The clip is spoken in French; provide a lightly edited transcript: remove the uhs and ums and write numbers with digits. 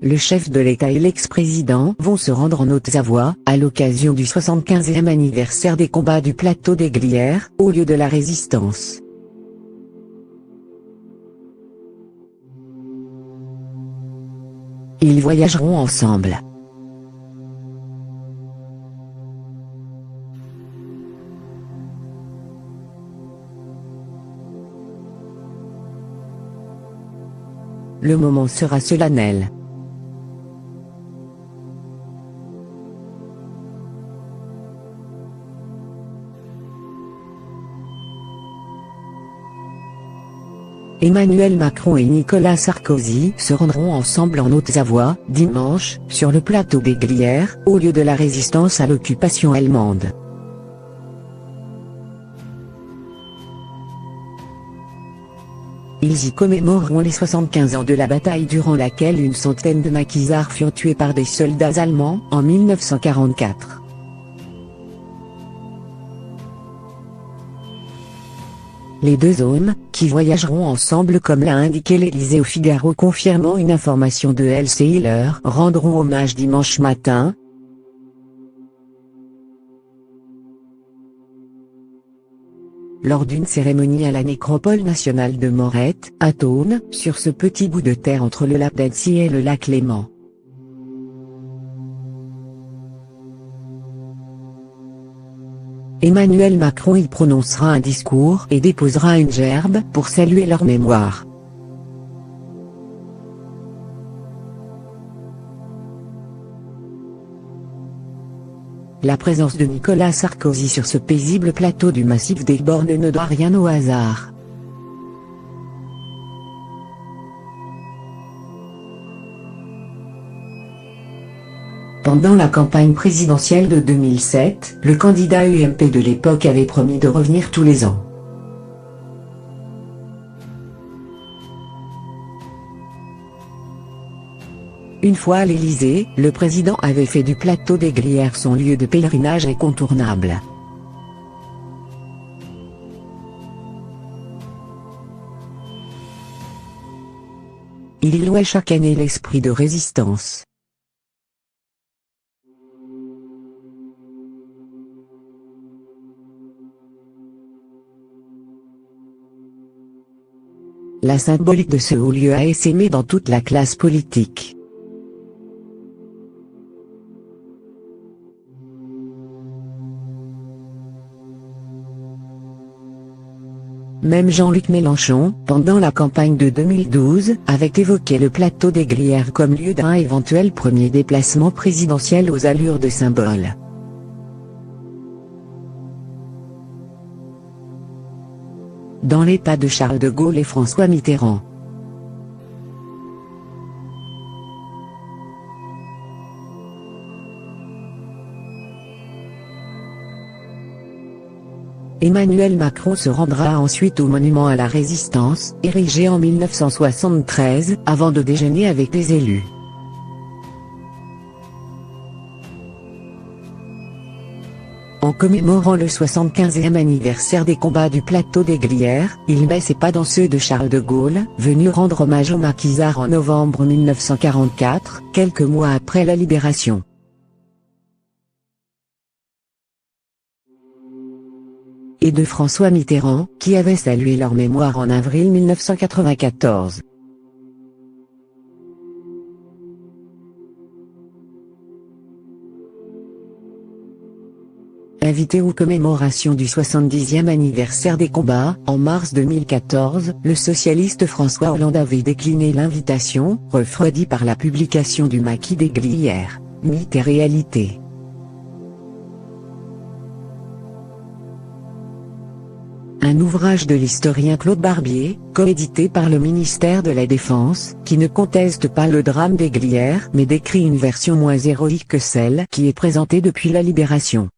le chef de l'État et l'ex-président vont se rendre en Haute-Savoie, à l'occasion du 75e anniversaire des combats du plateau des Glières, au lieu de la Résistance. Ils voyageront ensemble. Le moment sera solennel. Emmanuel Macron et Nicolas Sarkozy se rendront ensemble en Haute-Savoie, dimanche, sur le plateau des Glières, au lieu de la résistance à l'occupation allemande. Ils y commémoreront les 75 ans de la bataille durant laquelle une centaine de maquisards furent tués par des soldats allemands, en 1944. Les deux hommes, qui voyageront ensemble comme l'a indiqué l'Élysée au Figaro confirmant une information de LC Hiller, rendront hommage dimanche matin, lors d'une cérémonie à la nécropole nationale de Morette, à Thônes, sur ce petit bout de terre entre le lac d'Annecy et le lac Léman. Emmanuel Macron y prononcera un discours et déposera une gerbe pour saluer leur mémoire. La présence de Nicolas Sarkozy sur ce paisible plateau du massif des Bornes ne doit rien au hasard. Pendant la campagne présidentielle de 2007, le candidat UMP de l'époque avait promis de revenir tous les ans. Une fois à l'Élysée, le président avait fait du plateau des Glières son lieu de pèlerinage incontournable. Il y louait chaque année l'esprit de résistance. La symbolique de ce haut lieu a essaimé dans toute la classe politique. Même Jean-Luc Mélenchon, pendant la campagne de 2012, avait évoqué le plateau des Glières comme lieu d'un éventuel premier déplacement présidentiel aux allures de symbole. Dans les pas de Charles de Gaulle et François Mitterrand. Emmanuel Macron se rendra ensuite au monument à la Résistance, érigé en 1973, avant de déjeuner avec les élus. En commémorant le 75e anniversaire des combats du plateau des Glières, il met ses pas dans ceux de Charles de Gaulle, venu rendre hommage aux maquisards en novembre 1944, quelques mois après la libération. Et de François Mitterrand, qui avait salué leur mémoire en avril 1994. Invité aux commémorations du 70e anniversaire des combats, en mars 2014, le socialiste François Hollande avait décliné l'invitation, refroidi par la publication du maquis des Glières, mythe et réalité. Un ouvrage de l'historien Claude Barbier, coédité par le ministère de la Défense, qui ne conteste pas le drame des Glières mais décrit une version moins héroïque que celle qui est présentée depuis la libération.